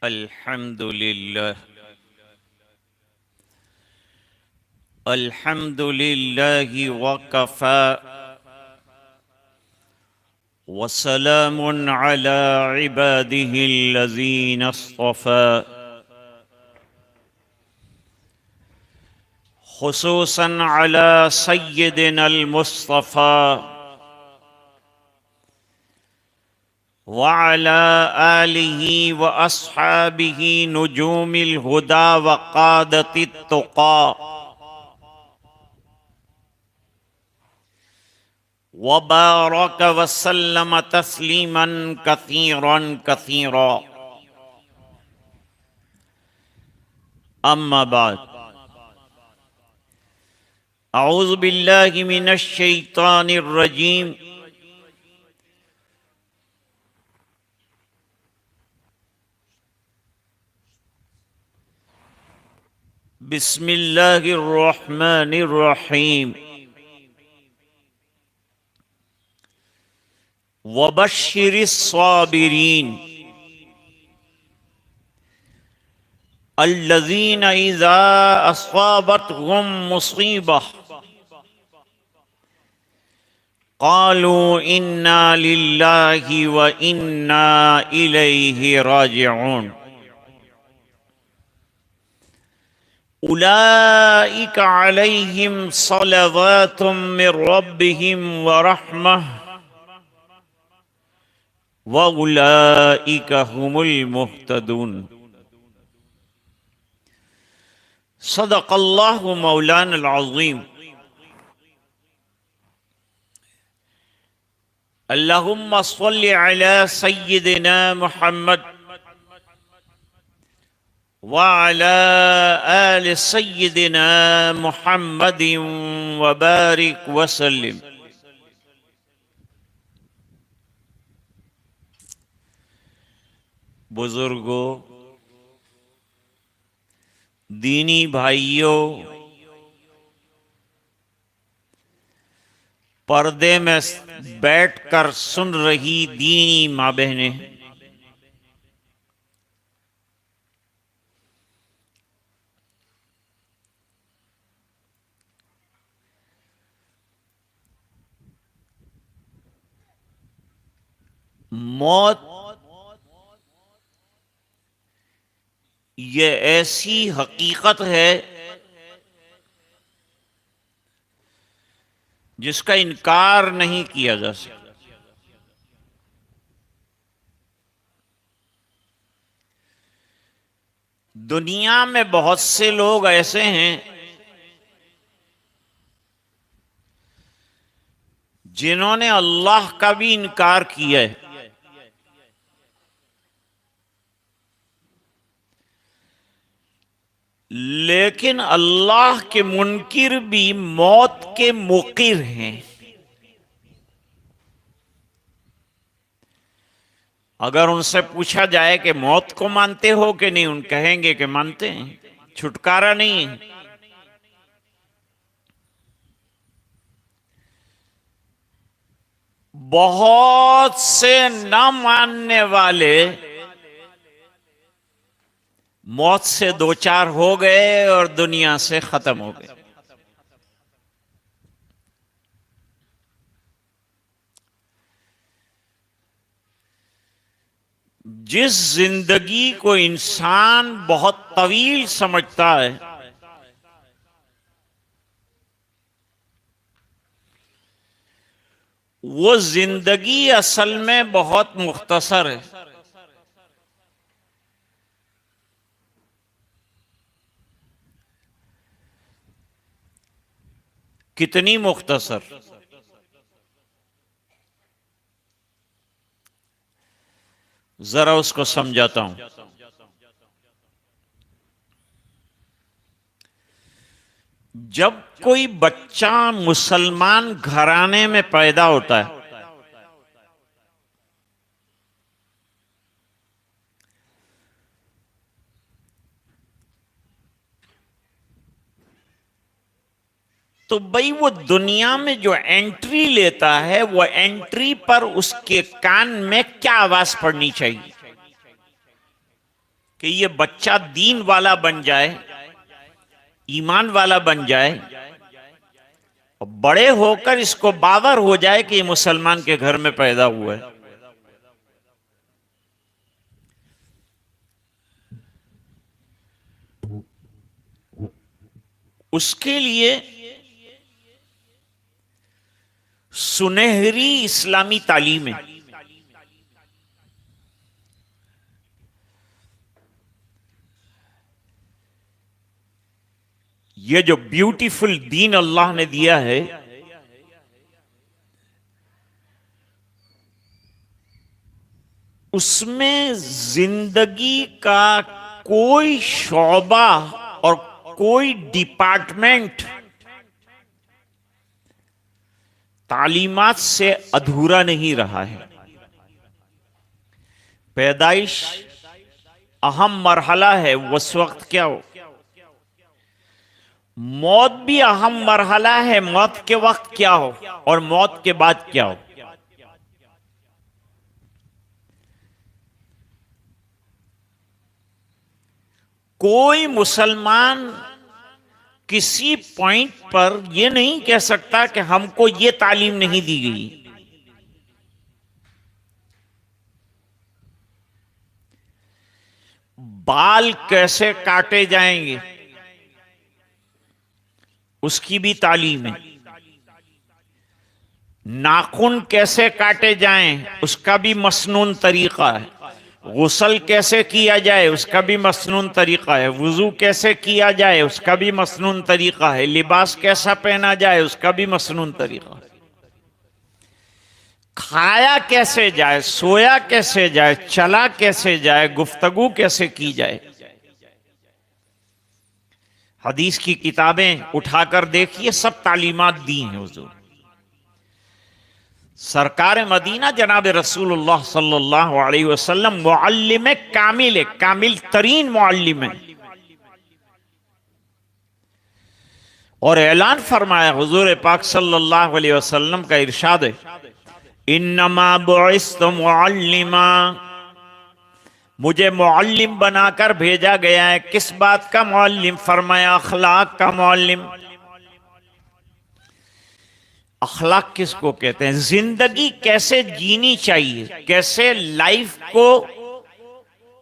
अल्हम्दुलिल्लाह अल्हम्दुलिल्लाहि वकफ़ा वसलामुन अला इबादिहिल्लज़ीना अस्तफ़ा खुसूसन अला सय्यिदिनल मुस्तफ़ा व अला आलिहि व अस्हाबिहि नुजूमिल हुदा व क़ादतित तुक़ा वबारक वसल्लम तस्लीमन कसीरन कसीरा। अम्मा बाद, अऊज़ु बिल्लाहि मिनश शैतानिर रजीम। बिस्मिल्लाहिर रहमानिर रहीम। वबश्शिरिस साबिरीन अल्लज़ीना इज़ा अस्वाबतहुम मुसीबह क़ालू इन्ना लिल्लाहि व इन्ना इलैहि राजिऊन। उलाइका अलैहिम सलवातुम मिर रब्बिहिम व रहमह व उलाइका हुमुल मुहतदून। सदक़ल्लाहु मौलाना अज़ीम। अल्लाहुम्मा सल्लि अला सय्यिदिना मुहम्मद व अला आलि सय्यिदिना मुहम्मदिन व बारिक व सल्लिम। बुजुर्गों, दीनी भाइयों, पर्दे में बैठकर सुन रही दीनी माँ बहनें, मौत ये ऐसी हकीकत है जिसका इनकार नहीं किया जा सकता। दुनिया में बहुत से लोग ऐसे हैं जिन्होंने अल्लाह का भी इनकार किया है, लेकिन अल्लाह के मुनकिर भी मौत के मुकिर हैं। अगर उनसे पूछा जाए कि मौत को मानते हो कि नहीं, उन कहेंगे कि मानते हैं, छुटकारा नहीं है। बहुत से न मानने वाले मौत से दो चार हो गए और दुनिया से खत्म हो गए। जिस जिंदगी को इंसान बहुत तवील समझता है, वो जिंदगी असल में बहुत मुख्तसर है। कितनी मुख्तसर? जरा उसको समझाता हूं। जब कोई बच्चा मुसलमान घराने में पैदा होता है, तो भाई वो दुनिया में जो एंट्री लेता है, वो एंट्री पर उसके कान में क्या आवाज पड़नी चाहिए? कि ये बच्चा दीन वाला बन जाए, ईमान वाला बन जाए, और बड़े होकर इसको बावर हो जाए कि ये मुसलमान के घर में पैदा हुआ है। उसके लिए सुनहरी इस्लामी तालीम है। ये जो ब्यूटीफुल दीन अल्लाह ने दिया है, उसमें जिंदगी का कोई शोबा और कोई डिपार्टमेंट तालीमात से अधूरा नहीं रहा है। पैदाइश अहम मरहला है, उस वक्त क्या हो, मौत भी अहम मरहला है, मौत के वक्त क्या हो और मौत के बाद क्या हो। कोई मुसलमान किसी पॉइंट पर यह नहीं कह सकता कि हमको यह तालीम नहीं दी गई। बाल कैसे काटे जाएंगे उसकी भी तालीम है। नाखून कैसे काटे जाएं उसका भी मसनून तरीका है। गुस्ल कैसे किया जाए उसका भी मसनून तरीका है। वुजू कैसे किया जाए उसका भी मसनून तरीका है। लिबास कैसा पहना जाए उसका भी मसनून तरीका है। खाया कैसे जाए, सोया कैसे जाए, चला कैसे जाए, गुफ्तगू कैसे की जाए। हदीस की किताबें उठाकर देखिए, सब तालीमात दी हैं हुजूर। सरकार मदीना जनाब रसूलुल्लाह सल्लल्लाहु अलैहि वसल्लम मुअल्लिम कामिल, कामिल तरीन मुअल्लिम है। और ऐलान फरमाया हुजूर पाक सल्लल्लाहु अलैहि वसल्लम का इरशाद है, इन्नमा बुइस्तु मुअल्लिमा, मुझे मुअल्लिम बनाकर भेजा गया है। किस बात का मुअल्लिम? फरमाया अखलाक का मुअल्लिम। अखलाक किसको कहते हैं? जिंदगी कैसे जीनी चाहिए, कैसे लाइफ को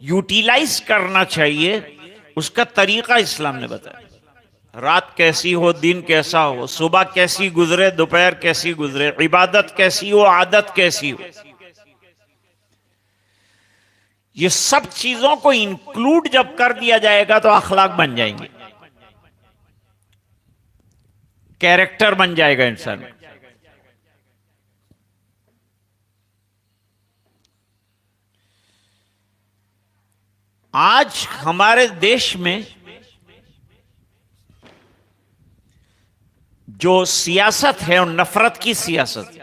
यूटिलाइज करना चाहिए, उसका तरीका इस्लाम ने बताया। रात कैसी हो, दिन कैसा हो, सुबह कैसी गुजरे, दोपहर कैसी गुजरे, इबादत कैसी हो, आदत कैसी हो, ये सब चीजों को इंक्लूड जब कर दिया जाएगा तो अखलाक बन जाएंगे, कैरेक्टर बन जाएगा इंसान। आज हमारे देश में जो सियासत है और नफरत की सियासत,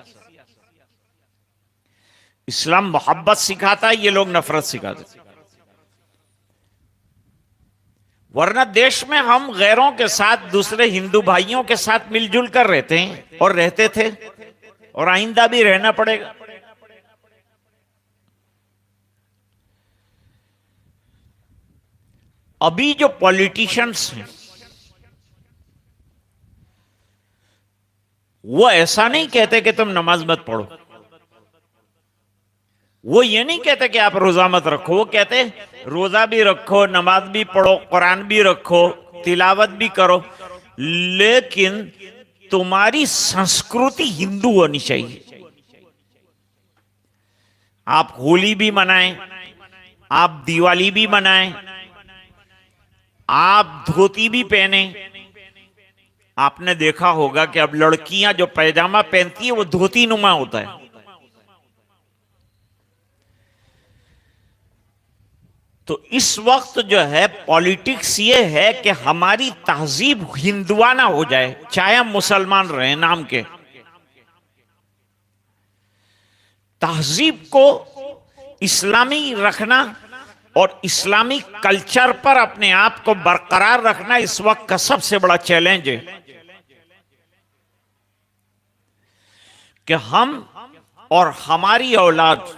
इस्लाम मोहब्बत सिखाता है, ये लोग नफरत सिखाते। वरना देश में हम गैरों के साथ, दूसरे हिंदू भाइयों के साथ मिलजुल कर रहते हैं और रहते थे और आइंदा भी रहना पड़ेगा। अभी जो पॉलिटिशियंस हैं वो ऐसा नहीं कहते कि तुम नमाज मत पढ़ो, वो ये नहीं कहते कि आप रोजा मत रखो, वो कहते रोजा भी रखो, नमाज भी पढ़ो, कुरान भी रखो, तिलावत भी करो, लेकिन तुम्हारी संस्कृति हिंदू होनी चाहिए। आप होली भी मनाएं, आप दिवाली भी मनाएं, आप धोती भी पहने। आपने देखा होगा कि अब लड़कियां जो पैजामा पहनती है वो धोती नुमा होता है। तो इस वक्त जो है पॉलिटिक्स ये है कि हमारी तहजीब हिंदुआना हो जाए, चाहे हम मुसलमान रहे नाम के। तहजीब को इस्लामी रखना और इस्लामी कल्चर पर अपने आप को बरकरार रखना इस वक्त का सबसे बड़ा चैलेंज है कि हम और हमारी औलाद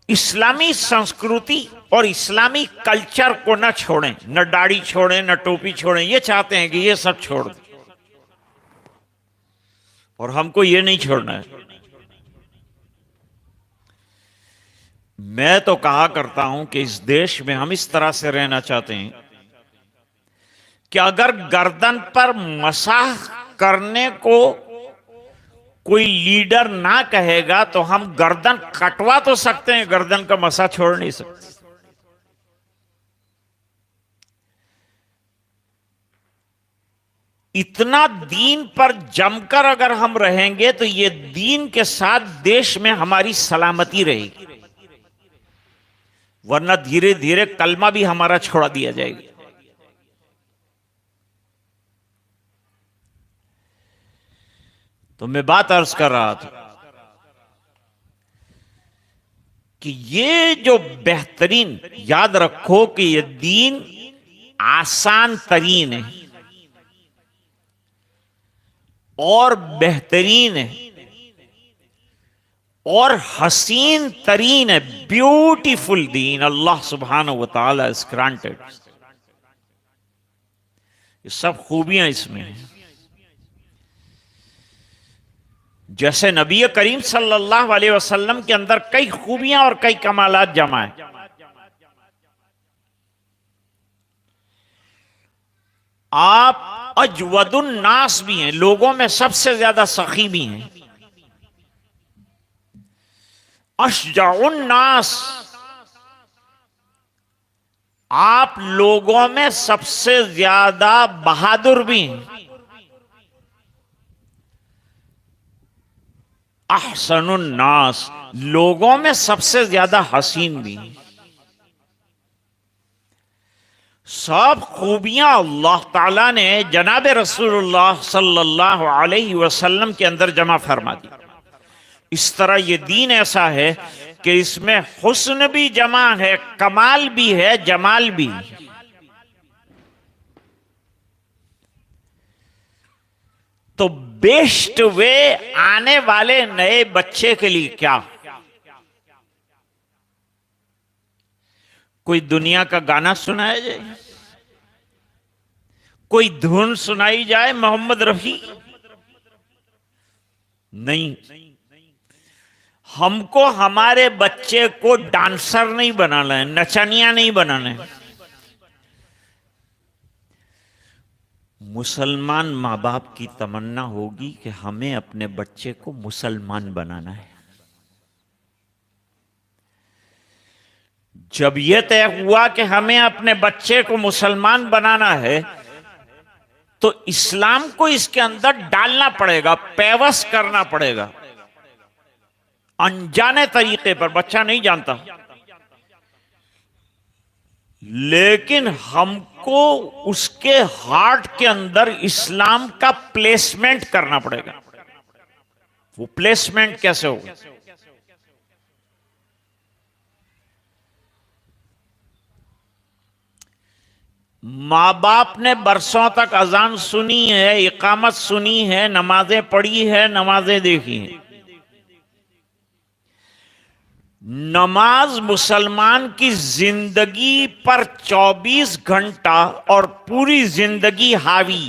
इस्लामी संस्कृति और इस्लामी कल्चर को न छोड़ें, न दाढ़ी छोड़ें, न टोपी छोड़ें। ये चाहते हैं कि ये सब छोड़ दें, और हमको ये नहीं छोड़ना है। मैं तो कहा करता हूं कि इस देश में हम इस तरह से रहना चाहते हैं कि अगर गर्दन पर मसाह करने को कोई लीडर ना कहेगा तो हम गर्दन कटवा तो सकते हैं, गर्दन का मसा छोड़ नहीं सकते। इतना दीन पर जमकर अगर हम रहेंगे तो ये दीन के साथ देश में हमारी सलामती रहेगी, वरना धीरे धीरे कलमा भी हमारा छोड़ा दिया जाएगा। तो मैं बात अर्ज कर रहा था कि ये जो बेहतरीन, याद रखो कि ये दीन आसान तरीन है और बेहतरीन है और हसीन तरीन है, ब्यूटीफुल दीन अल्लाह सुब्हानहू व तआला हैज ग्रांटेड। ये सब खूबियां इसमें हैं। जैसे नबी करीम सल्लल्लाहु अलैहि वसल्लम के अंदर कई खूबियां और कई कमालात जमा है। आप अजवदुन नास भी हैं, लोगों में सबसे ज्यादा सखी भी हैं। अशजाउन नास, आप लोगों में सबसे ज्यादा बहादुर भी हैं। अहसनुन नास, लोगों में सबसे ज्यादा हसीन भी हैं। सब खूबियां अल्लाह ताला ने जनाब रसूलुल्लाह सल्लल्लाहु अलैहि वसल्लम के अंदर जमा फरमा दी। इस तरह ये दीन ऐसा है कि इसमें हुस्न भी जमा है, कमाल भी है, जमाल भी। तो बेस्ट वे आने वाले नए बच्चे के लिए क्या, कोई दुनिया का गाना सुनाया जाए, कोई धुन सुनाई जाए मोहम्मद रफी? नहीं, हमको हमारे बच्चे को डांसर नहीं बनाना है, नचनिया नहीं बनाना है। मुसलमान माँ बाप की तमन्ना होगी कि हमें अपने बच्चे को मुसलमान बनाना है। जब यह तय हुआ कि हमें अपने बच्चे को मुसलमान बनाना है तो इस्लाम को इसके अंदर डालना पड़ेगा, पेवस करना पड़ेगा। अनजाने तरीके पर, बच्चा नहीं जानता, लेकिन हमको उसके हार्ट के अंदर इस्लाम का प्लेसमेंट करना पड़ेगा। वो प्लेसमेंट कैसे होगा? माँ बाप ने बरसों तक अजान सुनी है, इकामत सुनी है, नमाजें पढ़ी है, नमाजें देखी हैं। नमाज मुसलमान की जिंदगी पर 24 घंटा और पूरी जिंदगी हावी।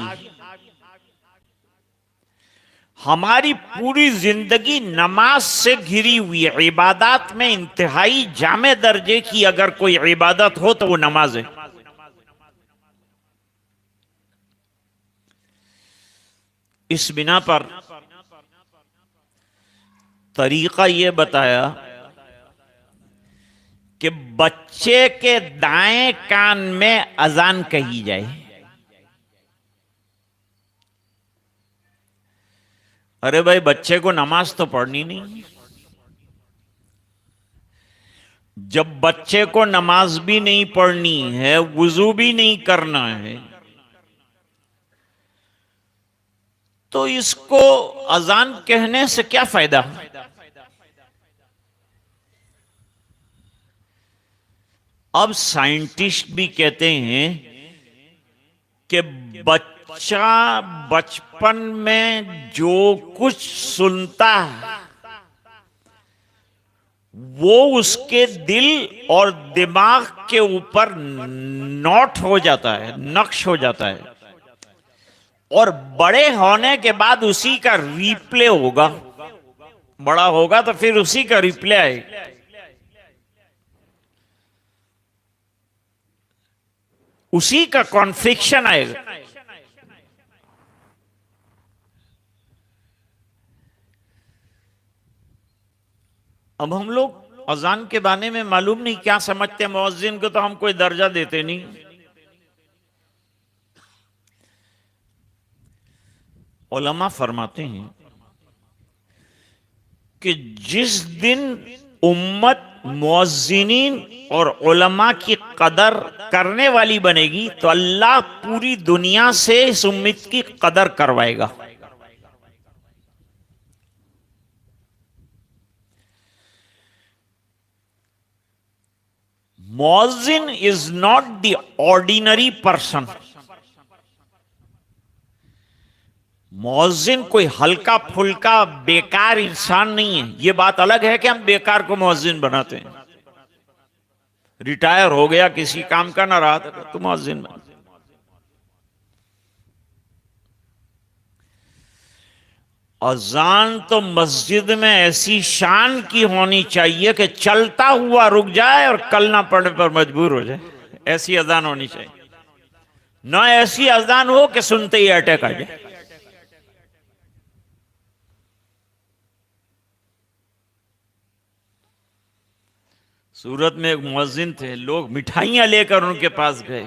हमारी पूरी जिंदगी नमाज से घिरी हुई है। इबादत में इंतहाई जामे दर्जे की अगर कोई इबादत हो तो वो नमाज है। इस बिना पर तरीका यह बताया कि बच्चे के दाएं कान में अजान कही जाए। अरे भाई, बच्चे को नमाज तो पढ़नी नहीं। जब बच्चे को नमाज भी नहीं पढ़नी है, वुजू भी नहीं करना है, तो इसको अजान कहने से क्या फायदा? अब साइंटिस्ट भी कहते हैं कि बच्चा बचपन में जो कुछ सुनता है वो उसके दिल और दिमाग के ऊपर नोट हो जाता है, नक्श हो जाता है, और बड़े होने के बाद उसी का रिप्ले होगा। बड़ा होगा तो फिर उसी का रिप्ले आएगा। उसी का कॉन्फ्लिक्शन आएगा। अब हम लोग अजान के बारे में मालूम नहीं क्या समझते, मुअज्जिन को तो हम कोई दर्जा देते नहीं। उलमा फरमाते हैं कि जिस दिन उम्मत मुअज्जिनीन और उलमा की कदर करने वाली बनेगी तो अल्लाह पूरी दुनिया से इस उम्मत की कदर करवाएगा। मुअज्जिन is not the ordinary person. मुअज्जिन कोई हल्का फुल्का बेकार इंसान नहीं है। यह बात अलग है कि हम बेकार को मुअज्जिन बनाते हैं। रिटायर हो गया, किसी काम का ना रहा तो मुअज्जिन बन। अजान तो मस्जिद में ऐसी शान की होनी चाहिए कि चलता हुआ रुक जाए और कल ना पढ़ने पर मजबूर हो जाए। ऐसी अजान होनी चाहिए, ना ऐसी अजान हो कि सुनते ही अटैक आ जाए। सूरत में एक मुअज्जिन थे, लोग मिठाइयां लेकर उनके पास गए,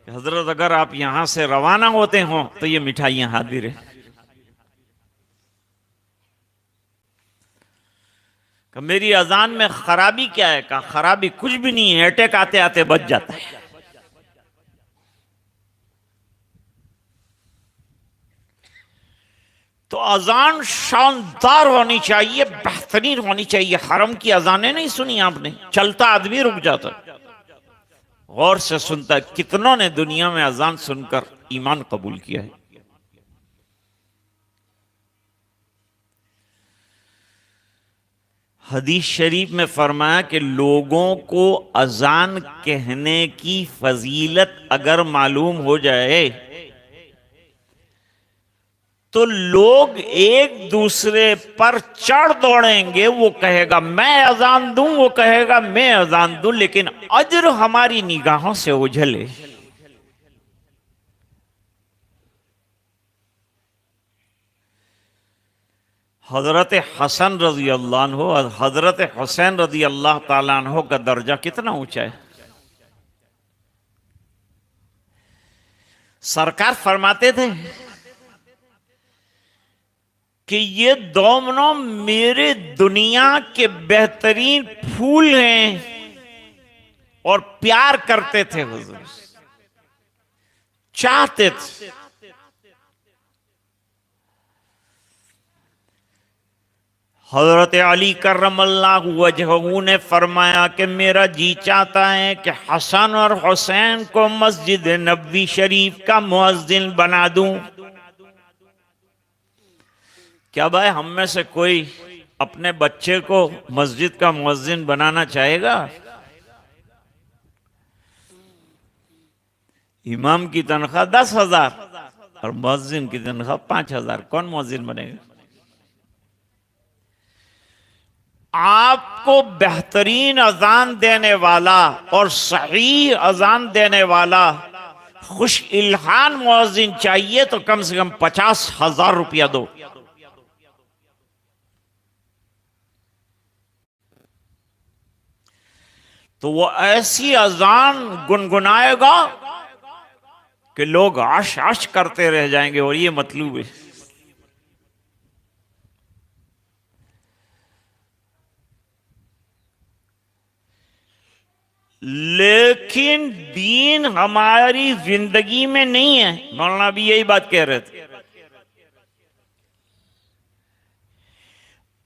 हजरत अगर आप यहां से रवाना होते हो तो ये मिठाइयां हाजिर है। मेरी अजान में खराबी क्या है? कहा खराबी कुछ भी नहीं है, अटैक आते आते बच जाता है। तो अजान शानदार होनी चाहिए, बेहतरीन होनी चाहिए। हरम की अजानें नहीं सुनी आपने? चलता आदमी रुक जाता, गौर से सुनता। कितनों ने दुनिया में अजान सुनकर ईमान कबूल किया है। हदीस शरीफ में फरमाया कि लोगों को अजान कहने की फजीलत अगर मालूम हो जाए तो लोग एक दूसरे पर चढ़ दौड़ेंगे। वो कहेगा मैं अजान दूं, वो कहेगा मैं अजान दूं, लेकिन अज्र हमारी निगाहों से उझले। हजरत हसन रजी अल्लाह अन्हु और हजरत हुसैन रजी अल्लाह ताला अन्हु का दर्जा कितना ऊंचा है। सरकार फरमाते थे कि ये दोनों मेरे दुनिया के बेहतरीन फूल हैं, और प्यार करते थे हुजूर, चाहते थे। हजरत अली करमल्लाहु वजहहू ने फरमाया कि मेरा जी चाहता है कि हसन और हुसैन को मस्जिद नबवी शरीफ का मुअज्जिन बना दूं। क्या भाई हम में से कोई अपने बच्चे को मस्जिद का मुअज्जिन बनाना चाहेगा? इमाम की तनख्वाह 10,000 और मुअज्जिन की तनख्वाह 5,000, कौन मुअज्जिन बनेगा? आपको बेहतरीन अजान देने वाला और सही अजान देने वाला खुश इल्हान मुअज्जिन चाहिए तो कम से कम 50,000 रुपया दो। तो वो ऐसी अजान गुनगुनाएगा कि लोग आश आश करते रह जाएंगे, और ये मतलूब है। लेकिन दीन हमारी जिंदगी में नहीं है। मौलाना भी यही बात कह रहे थे।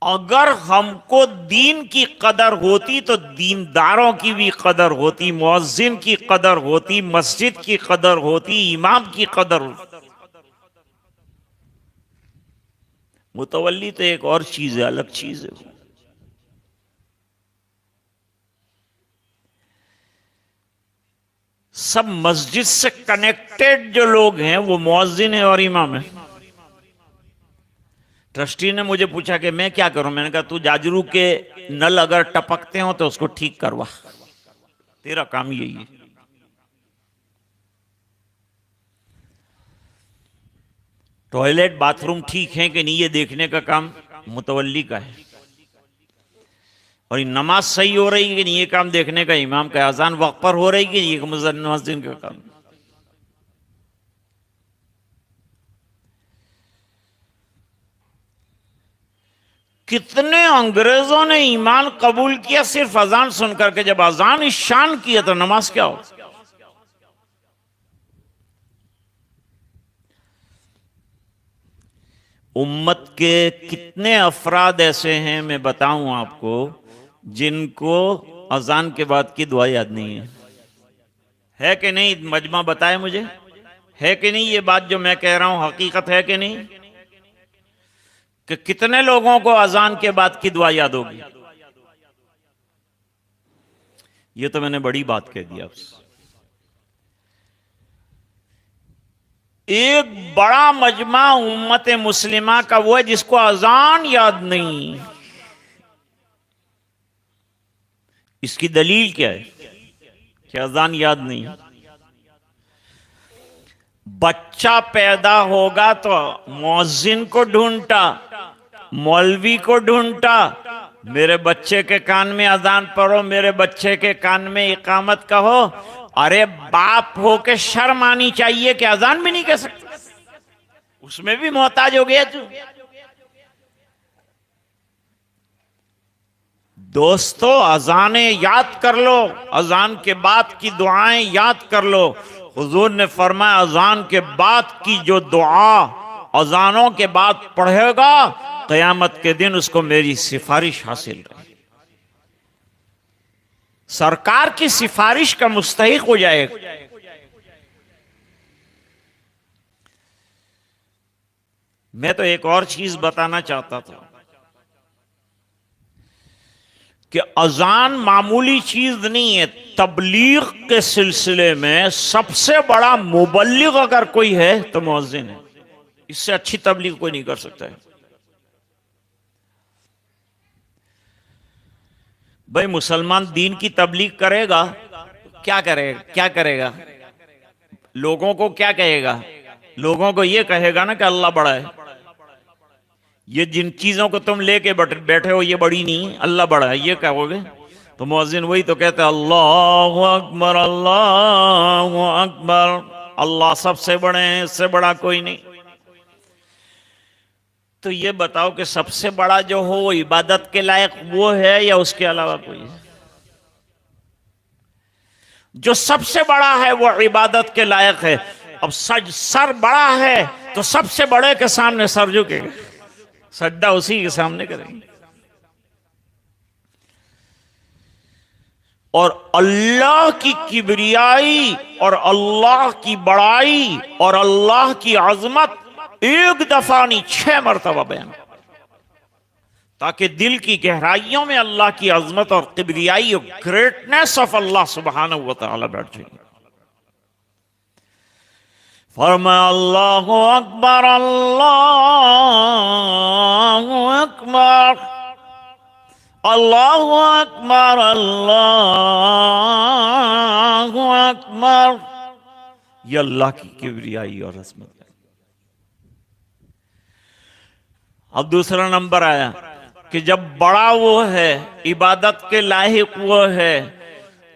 अगर हमको दीन की कदर होती तो दीनदारों की भी कदर होती, मुअज्जिन की कदर होती, मस्जिद की कदर होती, इमाम की कदर होती। मुतवल्ली तो एक और चीज है, अलग चीज है। सब मस्जिद से कनेक्टेड जो लोग हैं वो मुअज्जिन है और इमाम है। ट्रस्टी ने मुझे पूछा कि मैं क्या करूं। मैंने कहा तू जाजरू के नल अगर टपकते हो तो उसको ठीक करवा, तेरा काम यही है। टॉयलेट बाथरूम ठीक है कि नहीं ये देखने का काम मुतवल्ली का है, और ये नमाज सही हो रही है कि नहीं ये काम देखने का इमाम का। अजान वक्त पर हो रही है कि ये मुअज्जिन का काम। कितने अंग्रेजों ने ईमान कबूल किया सिर्फ अजान सुनकर के, जब अजान ईशान किया तो नमाज क्या हो। उम्मत के कितने अफराद ऐसे हैं मैं बताऊं आपको, जिनको अजान के बाद की दुआ याद नहीं है कि नहीं? मजमा बताए मुझे, है कि नहीं? ये बात जो मैं कह रहा हूं हकीकत है कि नहीं? कि कितने लोगों को अजान के बाद की दुआ याद होगी? ये तो मैंने बड़ी बात कह दी आपसे। एक बड़ा मजमा उम्मत मुस्लिमा का वो है जिसको अजान याद नहीं। इसकी दलील क्या है कि अजान याद नहीं? बच्चा पैदा होगा तो मुअज्जिन को ढूंढता, मौलवी को ढूंढता, मेरे बच्चे के कान में अजान पढ़ो, मेरे बच्चे के कान में इकामत कहो। अरे बाप हो के शर्म आनी चाहिए कि अजान भी नहीं कह सकता, उसमें भी मोहताज हो गया तू। दोस्तों अजाने याद कर लो, अजान के बाद की दुआएं याद कर लो। हुजूर ने फरमाया अजान के बाद की जो दुआ अजानों के बाद पढ़ेगा क़यामत के दिन उसको मेरी सिफारिश हासिल रहेगी, सरकार की सिफारिश का मुस्तहिक हो जाएगा। मैं तो एक और चीज बताना चाहता था कि अजान मामूली चीज नहीं है। तबलीग के सिलसिले में सबसे बड़ा मुबल्लिग अगर कोई है तो मुअज्जिन है। इससे अच्छी तबलीग कोई नहीं कर सकता है। भाई मुसलमान दीन की तबलीग करेगा, क्या करेगा? क्या करेगा? लोगों को क्या कहेगा? लोगों को यह कहेगा ना कि अल्लाह बड़ा है। ये जिन चीजों को तुम लेके बैठे हो ये बड़ी नहीं, अल्लाह बड़ा है, ये कहोगे तो मुअज्जिन वही तो कहता है अल्लाहु अकबर, अल्लाहु अकबर, अल्लाह सबसे बड़े हैं, इससे बड़ा कोई नहीं। तो ये बताओ कि सबसे बड़ा जो हो वो इबादत के लायक वो है या उसके अलावा कोई है? जो सबसे बड़ा है वो इबादत के लायक है। अब सर बड़ा है तो सबसे बड़े के सामने सर झुकेगा, सजदा उसी के सामने करेंगे। और अल्लाह की किबरियाई और अल्लाह की बड़ाई और अल्लाह की अजमत एक दफा नहीं 6 मरतबा बयान, ताकि दिल की गहराइयों में अल्लाह की अजमत और किबरियाई और ग्रेटनेस ऑफ अल्लाह सुब्हानहू व तआला बैठ जाए। फरमाया अल्लाहु अकबर, अल्लाहु अकबर, अल्लाहु अकबर, अल्लाहु अकबर। ये अल्लाह की किबरियाई और अजमत है। अब दूसरा नंबर आया कि जब बड़ा वो है, इबादत के लायक वो है,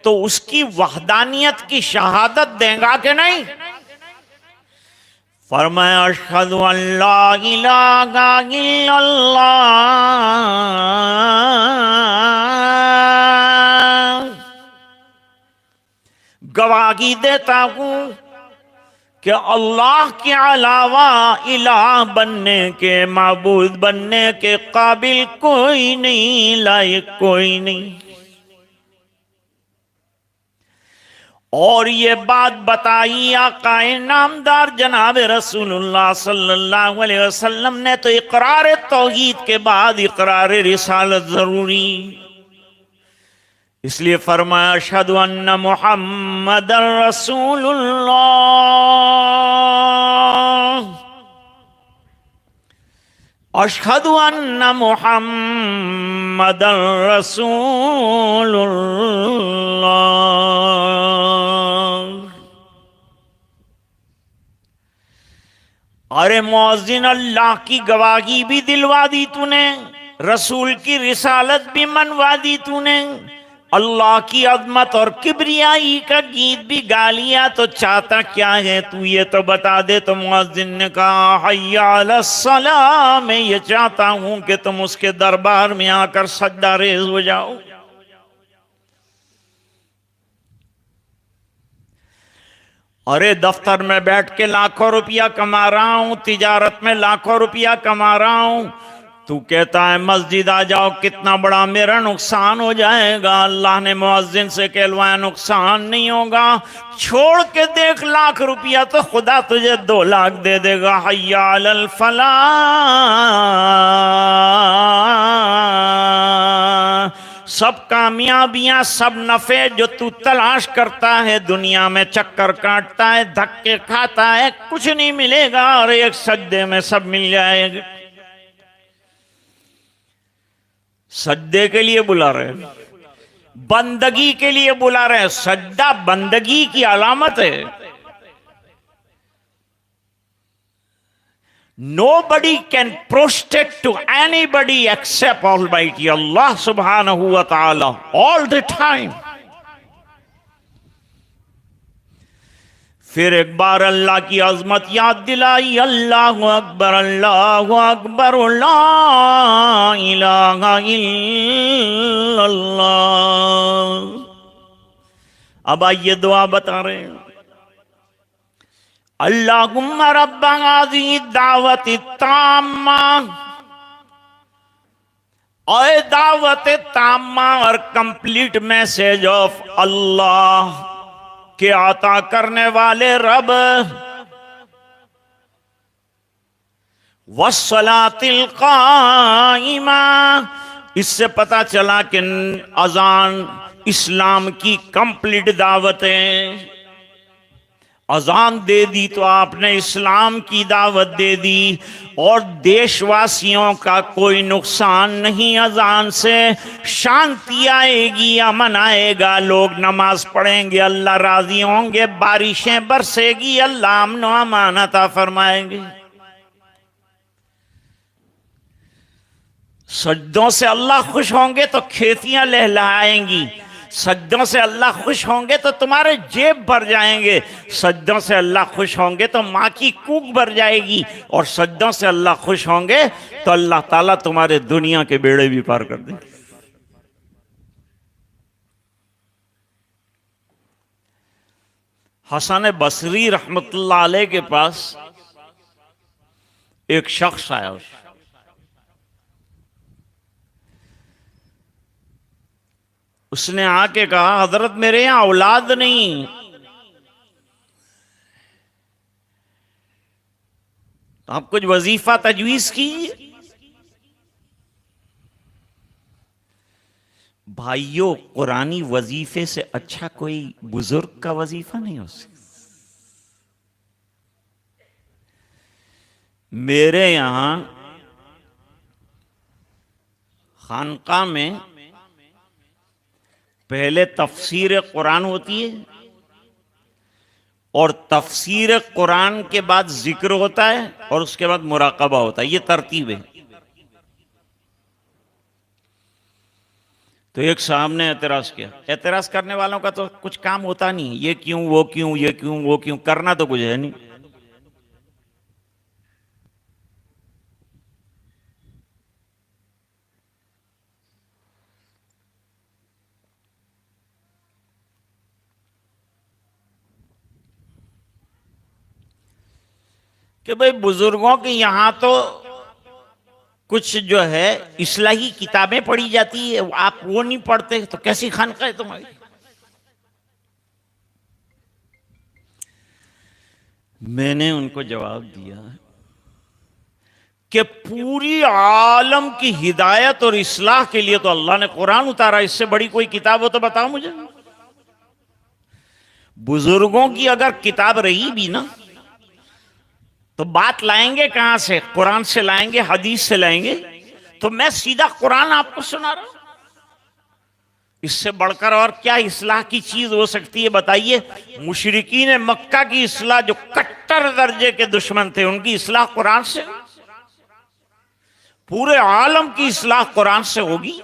तो उसकी वहदानियत की शहादत देगा कि नहीं? फरमाया अशहदु अल्ला इलाहा इल्लल्लाह, गवाही देता हूं कि अल्लाह के अलावा इलाह बनने के, माबूद बनने के काबिल कोई नहीं, लायक कोई नहीं। और ये बात बताई आकाए नामदार जनाब रसूलुल्लाह सल्लल्लाहु अलैहि वसल्लम ने तो इकरार तौहीद के बाद इकरार रिसालत जरूरी, इसलिए फरमाया अशहदु अन्ना मुहम्मदन रसूलुल्लाह, अशहदु अन्ना मुहम्मदन रसूलुल्लाह। अरे मुअज्जिन, अल्लाह की गवाही भी दिलवा दी तूने, रसूल की रिसालत भी मनवा दी तूने, अल्लाह की अजमत और किब्रियाई का गीत भी गा लिया, तो चाहता क्या है तू ये तो बता दे। तो मुअज्जिन ने कहा हय्या अलस सलाह, मैं ये चाहता हूं कि तुम उसके दरबार में आकर सजदा रेज हो जाओ। अरे दफ्तर में बैठ के लाखों रुपया कमा रहा हूं, तिजारत में लाखों रुपया कमा रहा हूं, तू कहता है मस्जिद आ जाओ, कितना बड़ा मेरा नुकसान हो जाएगा। अल्लाह ने मुअज्जिन से कहलवाया नुकसान नहीं होगा, छोड़ के देख, लाख रुपया तो खुदा तुझे 2 लाख दे देगा। हय्या अलल फलाह, सब कामयाबियां, सब नफे जो तू तलाश करता है, दुनिया में चक्कर काटता है, धक्के खाता है, कुछ नहीं मिलेगा और एक सजदे में सब मिल जाएगा। सजदे के लिए बुला रहे हैं, बंदगी के लिए बुला रहे हैं। सजदा बंदगी की अलामत है। Nobody can prostrate to anybody except Almighty Allah subhanahu wa ta'ala all the time. फिर एक बार अल्लाह की अजमत याद दिलाई, अल्लाहु अकबर ला इलाहा इल्लल्लाह। अब आइए दुआ बता रहे हैं। अल्लाहुम्मा रब्बा हाज़िही दावति ताम्मा, और दावत ताम्मा और कंप्लीट मैसेज ऑफ अल्लाह के अता करने वाले रब, वस्सलातिल काइमा, इससे पता चला कि अजान इस्लाम की कंप्लीट दावत है। अजान दे दी तो आपने इस्लाम की दावत दे दी, और देशवासियों का कोई नुकसान नहीं, अजान से शांति आएगी, अमन आएगा, लोग नमाज पढ़ेंगे, अल्लाह राजी होंगे, बारिशें बरसेगी, अल्लाह अमन व अमान अता फरमाएंगे। सजदों से अल्लाह खुश होंगे तो खेतियां लहलहाएंगी, सज्जों से अल्लाह खुश होंगे तो तुम्हारे जेब भर जाएंगे, सज्जों से अल्लाह खुश होंगे तो माँ की कूक भर जाएगी, और सज्जों से अल्लाह खुश होंगे तो अल्लाह ताला तुम्हारे दुनिया के बेड़े भी पार कर देंगे। हसन बसरी रहमतुल्लाह अलैह के पास एक शख्स आया, उसने आके कहा हजरत मेरे यहां औलाद नहीं, तो आप कुछ वजीफा तजवीज कीजिए। भाइयों, कुरानी वजीफे से अच्छा कोई बुजुर्ग का वजीफा नहीं हो सकता। मेरे यहां खानका में पहले तफसीर कुरान होती है, और तफसीर कुरान के बाद जिक्र होता है, और उसके बाद मुराकबा होता है। ये तरतीब है। तो एक साहब ने एतराज किया। एतराज करने वालों का तो कुछ काम होता नहीं, ये क्यों वो क्यों, ये क्यों वो क्यों, करना तो कुछ है नहीं। कि भाई बुजुर्गों के यहां तो कुछ जो है इस्लाही किताबें पढ़ी जाती है, आप वो नहीं पढ़ते, तो कैसी खानका है तुम्हारी। मैंने उनको जवाब दिया कि पूरी आलम की हिदायत और इस्लाह के लिए तो अल्लाह ने कुरान उतारा। इससे बड़ी कोई किताब हो तो बताओ मुझे। बुजुर्गों की अगर किताब रही भी ना तो बात लाएंगे कहां से? कुरान से लाएंगे, हदीस से लाएंगे। तो मैं सीधा कुरान आपको सुना रहा हूं। इससे बढ़कर और क्या इस्लाह की चीज हो सकती है बताइए? मुशरिकीन मक्का की इस्लाह, जो कट्टर दर्जे के दुश्मन थे, उनकी इस्लाह कुरान से। पूरे आलम की इस्लाह कुरान से होगी।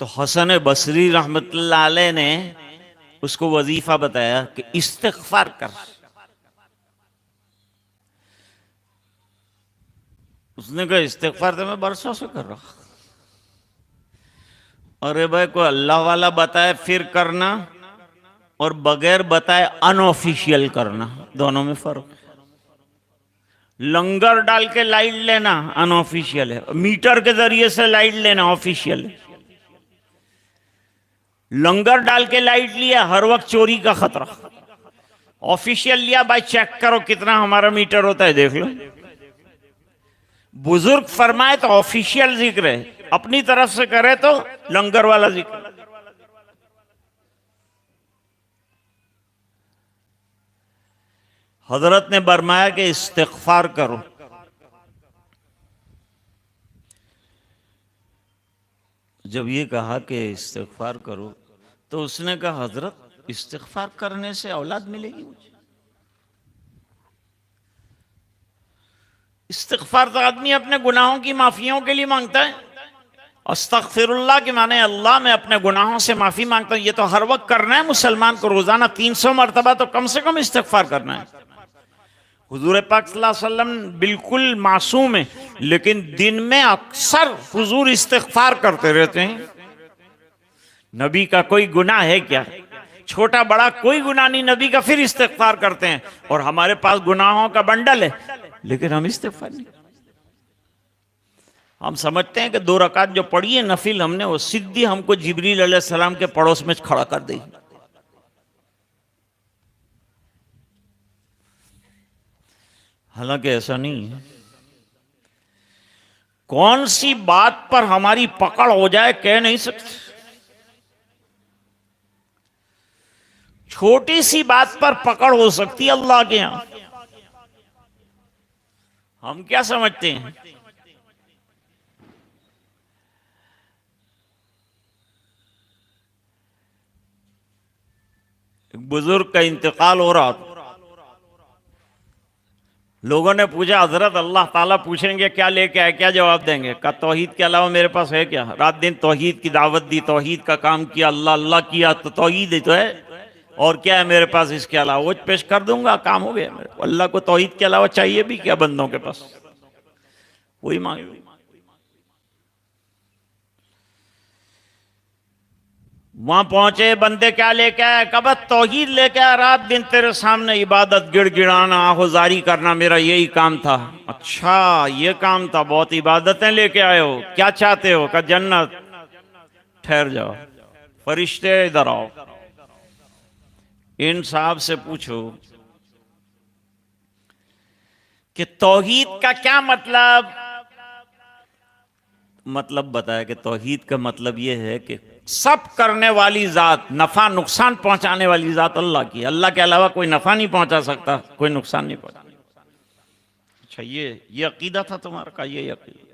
तो हसन बसरी रहमतुल्लाह अलैह ने उसको वजीफा बताया कि इस्तिग़फार कर। उसने कहा इस्तिग़फार तो मैं बरसों से कर रहा। अरे भाई, कोई अल्लाह वाला बताए फिर करना और बगैर बताए अनऑफिशियल करना, दोनों में फर्क है। लंगर डाल के लाइट लेना अनऑफिशियल है, मीटर के जरिए से लाइट लेना ऑफिशियल है। लंगर डाल के लाइट लिया, हर वक्त चोरी का खतरा। ऑफिशियल लिया, भाई चेक करो कितना हमारा मीटर होता है, देख लो। बुजुर्ग फरमाए तो ऑफिशियल जिक्र है, अपनी तरफ से करे तो लंगर वाला जिक्र। हजरत ने फरमाया कि इस्तिग़फार करो। जब ये कहा कि इस्तिग़फार करो तो उसने कहा हजरत इस्तिग़फार करने से औलाद मिलेगी मुझे? इस्तिग़फार तो आदमी अपने गुनाहों की माफियों के लिए मांगता है। अस्तग़फिरुल्लाह के माने अल्लाह मैं अपने गुनाहों से माफी मांगता हूं। ये तो हर वक्त करना है मुसलमान को, रोजाना 300 मरतबा तो कम से कम इस्तिग़फार करना है। हुजूर पाक सल्लल्लाहु अलैहि वसल्लम बिल्कुल मासूम है, लेकिन दिन में अक्सर हुजूर इस्तिग़फार करते रहते हैं। नबी का कोई गुनाह है क्या? छोटा बड़ा कोई गुनाह नहीं नबी का, फिर इस्तिग़फार करते हैं। और हमारे पास गुनाहों का बंडल है, लेकिन हम इस्तिग़फार नहीं। हम समझते हैं कि 2 रकात जो पढ़ी है नफिल हमने, वो सीधी हमको जिब्रील अलैहिस्सलाम के पड़ोस में खड़ा कर दी। हालांकि ऐसा नहीं है। कौन सी बात पर हमारी पकड़ हो जाए कह नहीं सकते। छोटी सी बात पर पकड़ हो सकती है अल्लाह के यहां। हम क्या समझते हैं? एक बुजुर्ग का इंतकाल हो रहा था। लोगों ने पूछा हजरत अल्लाह ताला पूछेंगे क्या लेके आए, क्या जवाब देंगे? कहा तौहीद के अलावा मेरे पास है क्या? रात दिन तौहीद की दावत दी, तौहीद का काम किया, अल्लाह अल्लाह किया, तो तौहीद ही तो है। और क्या है मेरे पास इसके अलावा? वो पेश कर दूंगा, काम हो गया मेरे को। अल्लाह को तौहीद के अलावा चाहिए भी क्या बंदों के पास? वही मांगे। वहां पहुंचे, बंदे क्या लेके आए? कब तौहीद लेके आया। रात दिन तेरे सामने इबादत, गिड़गिड़ाना, आहुजारी करना मेरा यही काम था। अच्छा ये काम था, बहुत इबादतें लेके आए हो, क्या चाहते हो? का जन्नत। ठहर जाओ, फरिश्ते इधर आओ, इन साहब से पूछो कि तौहीद का क्या मतलब बताया कि तौहीद का मतलब यह है कि सब करने वाली जात, नफा नुकसान पहुंचाने वाली जात अल्लाह की। अल्लाह के अलावा कोई नफा नहीं पहुंचा सकता, कोई नुकसान नहीं पहुंचा। अच्छा ये अकीदा था तुम्हारा? का ये अकीदा।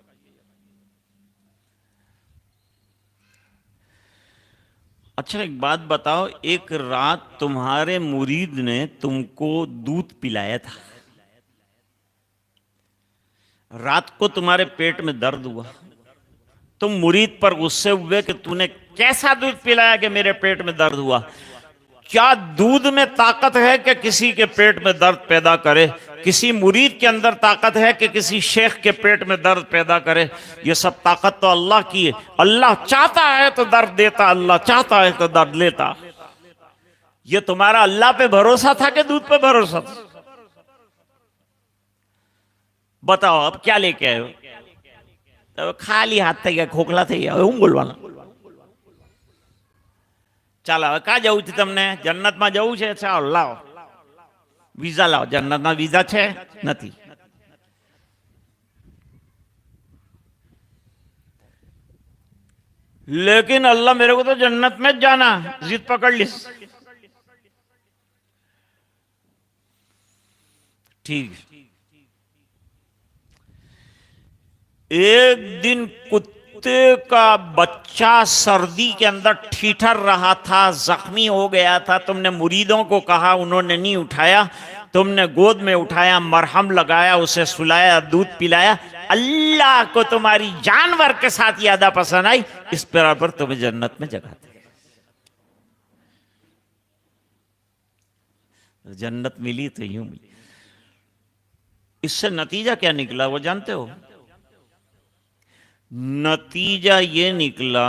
अच्छा एक बात बताओ, एक रात तुम्हारे मुरीद ने तुमको दूध पिलाया था, रात को तुम्हारे पेट में दर्द हुआ, तुम मुरीद पर गुस्से हुए कि तूने कैसा दूध पिलाया कि मेरे पेट में दर्द हुआ? क्या दूध में ताकत है कि किसी के पेट में दर्द पैदा करे? किसी मुरीद के अंदर ताकत है कि किसी शेख के पेट में दर्द पैदा करे? ये सब ताकत तो अल्लाह की है। अल्लाह चाहता है तो दर्द देता, अल्लाह चाहता है तो दर्द लेता। ये तुम्हारा अल्लाह पे भरोसा था कि दूध पे भरोसा था? बताओ अब क्या लेके आए हो? तो खाली हाथ थे, खोखला थे, बोलवाना। ચાલો હવે ક્યાં જવું છે તમને? જન્નતમાં જવું છે? ચાલો લાવો વીઝા, લાવો. જન્નતના વીઝા છે? નથી. लेकिन अल्लाह मेरे को तो जन्नत में जाना, जिद पकड़ ली. ठीक. एक दिन कुत्ते का बच्चा सर्दी के अंदर ठीठर रहा था, जख्मी हो गया था. तुमने मुरीदों को कहा, उन्होंने नहीं उठाया. तुमने गोद में उठाया, मरहम लगाया, उसे सुलाया, दूध पिलाया. अल्लाह को तुम्हारी जानवर के साथ यादा पसंद आई, इस पर तुम्हें जन्नत में जगह दी. जन्नत मिली तो यूं मिली. इससे नतीजा क्या निकला वो जानते हो? नतीजा ये निकला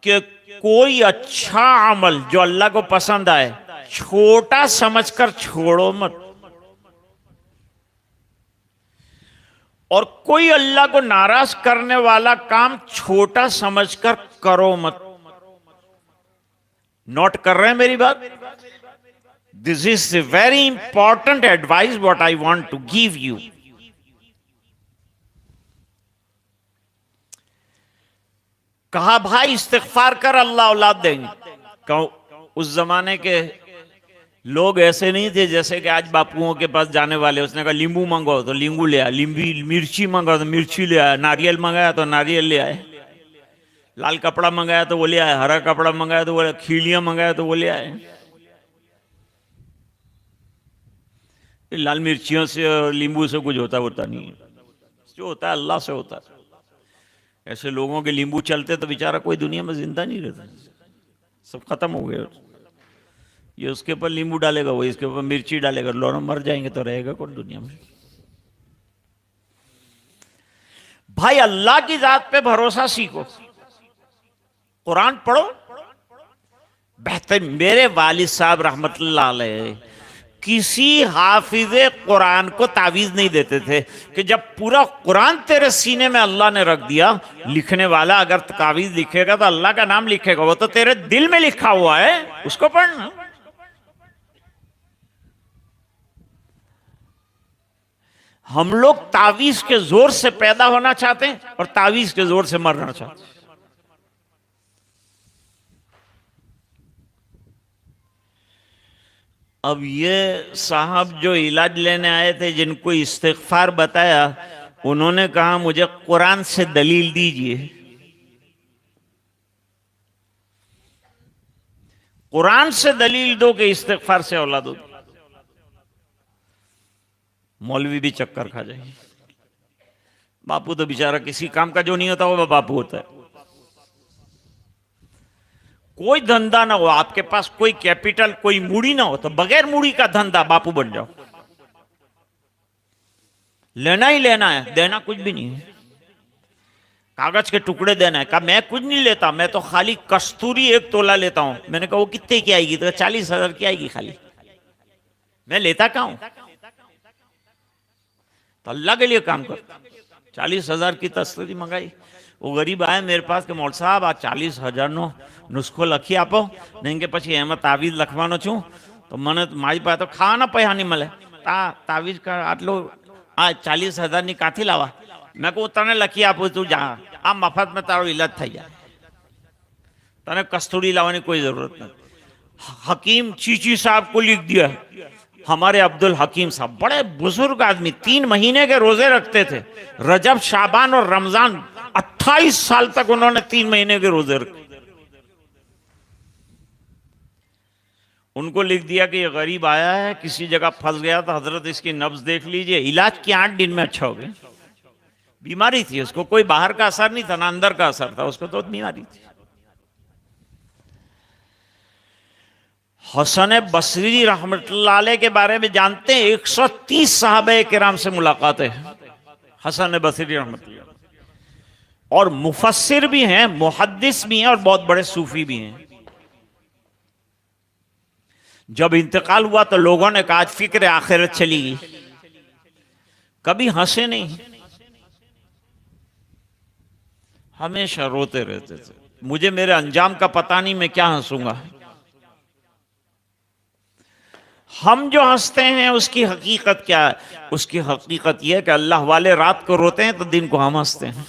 कि कोई अच्छा अमल जो अल्लाह को पसंद आए, छोटा समझकर छोड़ो मत, और कोई अल्लाह को नाराज करने वाला काम छोटा समझकर करो मत. नोट कर रहे हैं मेरी बात? This is a very important advice what I want to give you. कहा भाई इस्तिग़फ़ार कर, अल्लाह औलाद देंगे. कहो उस जमाने के लोग ऐसे नहीं थे जैसे कि आज बापुओं के पास जाने वाले. उसने कहा लींबू मंगाओ तो लींबू ले आया, मिर्ची मंगाओ तो मिर्ची ले आया, नारियल मंगाया तो नारियल ले आए, लाल कपड़ा मंगाया तो वो ले आए, हरा कपड़ा मंगाया तो वो, खीलियां मंगाया तो वो ले आए. लाल मिर्चियों से और लींबू से कुछ होता नहीं है. जो होता है अल्लाह से होता है. ऐसे लोगों के लींबू चलते तो बेचारा कोई दुनिया में जिंदा नहीं रहता, सब खत्म हो गए. ये उसके ऊपर लींबू डालेगा, वो इसके ऊपर मिर्ची डालेगा, दोनों मर जाएंगे तो रहेगा कौन दुनिया में? भाई अल्लाह की जात पे भरोसा सीखो, कुरान पढ़ो. बेहतर मेरे वालिद साहब रहमतुल्लाह अलैह किसी हाफिज़े कुरान को तावीज नहीं देते थे कि जब पूरा कुरान तेरे सीने में अल्लाह ने रख दिया, लिखने वाला अगर तावीज लिखेगा तो अल्लाह का नाम लिखेगा, वो तो तेरे दिल में लिखा हुआ है, उसको पढ़ना. हम लोग तावीज के जोर से पैदा होना चाहते हैं और तावीज के जोर से मरना चाहते हैं. अब ये साहब जो इलाज लेने आए थे, जिनको इस्तिग़फ़ार बताया, उन्होंने कहा मुझे कुरान से दलील दीजिए. कुरान से दलील दो कि इस्तिग़फ़ार से औलाद होती. मौलवी भी चक्कर खा जाएगी. बापू तो बेचारा किसी काम का जो नहीं होता वो बापू होता है. कोई धंधा ना हो, आपके पास कोई कैपिटल, कोई मूड़ी ना हो, तो बगैर मूड़ी का धंधा बापू बन जाओ. लेना ही लेना है, देना कुछ भी नहीं है. कागज के टुकड़े देना है. कहा मैं कुछ नहीं लेता, मैं तो खाली कस्तूरी 1 तोला लेता हूं. मैंने कहा वो कितने की आएगी? तो 40,000 की आएगी खाली. मैं लेता कहां हूं? तो अल्लाह के लिए काम कर. 40,000 की कस्तूरी मंगाई. वो गरीब आए मेरे पास કે મોલ સાહેબ આ 40,000 નો નુસ્ખો લખી આપો, નહીં કે પછી એમાં તાવીજ લખવાનો છું, તો મને મારી પાસે તો ખાવાના પૈસા નહીં મળે. તાવીજ આટલો આ 40,000 ની કાથી લાવા? મેં કહું તને લખી આપું, તું જા, આ મફતમાં તારો ઇલાજ થઈ જાય, તને કસ્તુરી લાવવાની કોઈ જરૂરત નથી. हकीम चीची साहब को लिख दिया. हमारे अब्दुल हकीम साहब बड़े बुजुर्ग आदमी, 3 महीने के रोजे रखते थे. रजब, शाबान और रमजान 28 साल तक उन्होंने 3 महीने के रोजे रखे. उनको लिख दिया कि ये गरीब आया है, किसी जगह फंस गया था, हजरत इसकी नब्ज देख लीजिए, इलाज के 8 दिन में अच्छा हो गया. बीमारी थी उसको, कोई बाहर का असर नहीं था ना अंदर का असर था, उसको तो बीमारी थी. हसन बसरी रहमतुल्लाह अलैह के बारे में जानते हैं? 130 सहाबे किराम से मुलाकातें हैं हसन बसरी रहमतुल्लाह. और मुफस्सिर भी हैं, मुहद्दिस भी हैं और बहुत बड़े सूफी भी हैं. जब इंतकाल हुआ तो लोगों ने कहा आज फिक्र आखिरत चली गई. कभी हंसे नहीं, हमेशा रोते रहते थे. मुझे मेरे अंजाम का पता नहीं, मैं क्या हंसूंगा। हम जो हंसते हैं उसकी हकीकत क्या है? उसकी हकीकत यह है कि अल्लाह वाले रात को रोते हैं तो दिन को हम हंसते हैं।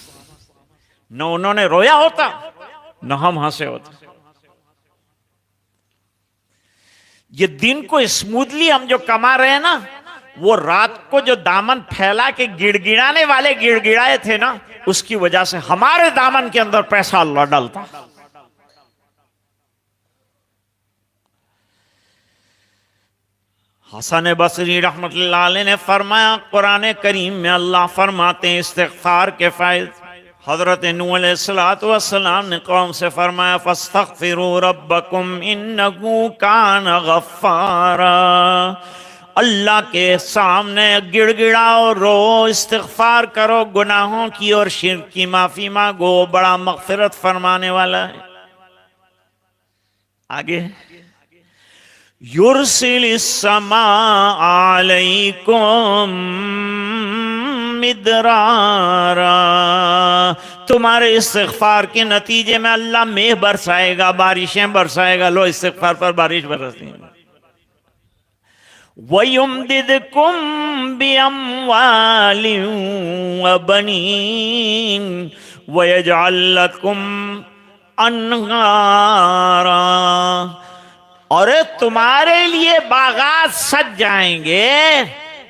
न उन्होंने रोया होता न हम हंसे होते। ये दिन को स्मूथली हम जो कमा रहे हैं ना, वो रात को जो दामन फैला के गिड़गिड़ाने वाले गिड़गिड़ाए थे ना, उसकी वजह से हमारे दामन के अंदर पैसा अल्लाह डालता। हसन बसरी रहमतुल्लाह अलैह ने फरमाया, कुरान करीम में अल्लाह फरमाते हैं इस्तिग़फ़ार के फायदे। हज़रत नूह अलैहिस्सलातु वस्सलाम ने कौम से फरमाया, फस्तग़फ़िरू रब्बकुम इन्नहु कान गफ़्फ़ारा। अल्लाह के सामने गिड़गिड़ाओ, रो, इस्तिग़फ़ार करो गुनाहों की और शिर्क की माफी मांगो, बड़ा मग़फ़िरत फरमाने वाला है। आगे, युरसिलिस समा अलैकुम मिदरारा। तुम्हारे इस्तिग़फ़ार के नतीजे में अल्लाह मेघ बरसाएगा, बारिशें बरसाएगा। लो, इस्तिग़फ़ार पर बारिश बरसती है। वयुमदिदकुम बिअम्वालिन व बनीन वयजअल लकुम अन्हारा। और तुम्हारे लिए बागात सज जाएंगे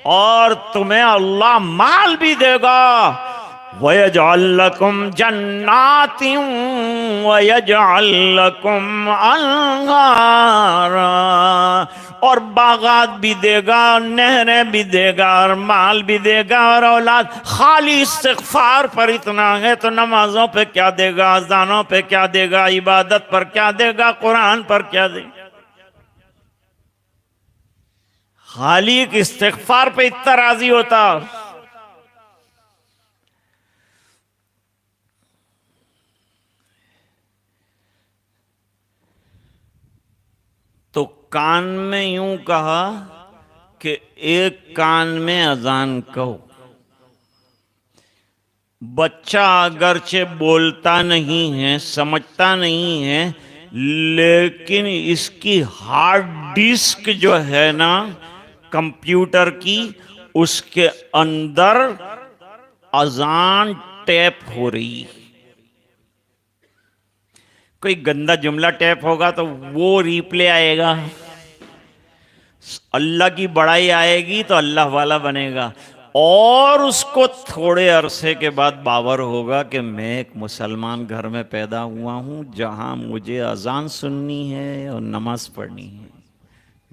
और तुम्हें अल्लाह माल भी देगा। वयजअल लकुम जन्नातिन वयजअल लकुम अन्हारा। और बागात भी देगा, नहरें भी देगा, और माल भी देगा, और औलाद। खाली इस्तिग़फ़ार पर इतना है तो नमाजों पे क्या देगा, अज़ानों पे क्या देगा, इबादत पर क्या देगा, कुरान पर क्या देगा। खालिक इस्तिग़फ़ार पे इतना राजी होता। तो कान में यूं कहा कि एक कान में अजान कहो। बच्चा अगरचे बोलता नहीं है, समझता नहीं है, लेकिन इसकी हार्ड डिस्क जो है ना कंप्यूटर की, उसके अंदर अजान टैप हो रही। कोई गंदा जुमला टैप होगा तो वो रिप्ले आएगा, अल्लाह की बड़ाई आएगी तो अल्लाह वाला बनेगा। और उसको थोड़े अरसे के बाद बावर होगा कि मैं एक मुसलमान घर में पैदा हुआ हूं जहां मुझे अजान सुननी है और नमाज पढ़नी है।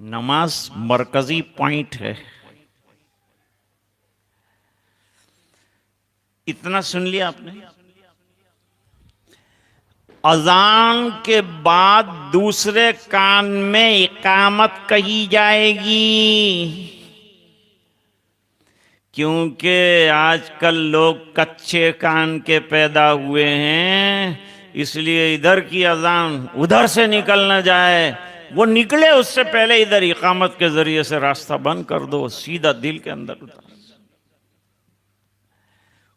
नमाज मरकजी पॉइंट है। इतना सुन लिया आपने। अजान के बाद दूसरे कान में इकामत कही जाएगी, क्योंकि आजकल लोग कच्चे कान के पैदा हुए हैं, इसलिए इधर की अजान उधर से निकल न जाए। वो निकले उससे पहले इधर इकामत के जरिए से रास्ता बंद कर दो, सीधा दिल के अंदर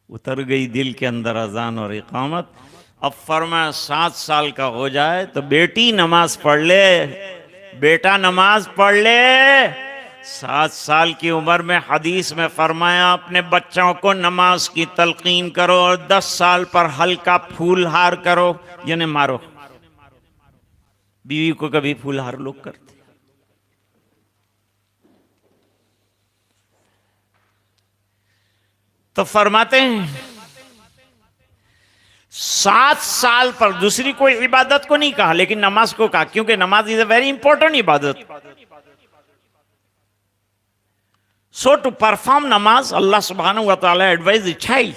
उतर गई दिल के अंदर अजान और इकामत। अब फरमाया 7 साल का हो जाए तो बेटी नमाज पढ़ ले, बेटा नमाज पढ़ ले। 7 साल की उम्र में हदीस में फरमाया अपने बच्चों को नमाज की तलकीन करो और 10 साल पर हल्का फूलहार करो, यानी मारो। बीवी को कभी फूलहार लोग करते। तो फरमाते हैं 7 साल पर। दूसरी कोई इबादत को नहीं कहा, लेकिन नमाज को कहा, क्योंकि नमाज इज अ वेरी इंपॉर्टेंट इबादत। सो टू परफॉर्म नमाज, अल्लाह सुब्हानहू व तआला एडवाइज द चाइल्ड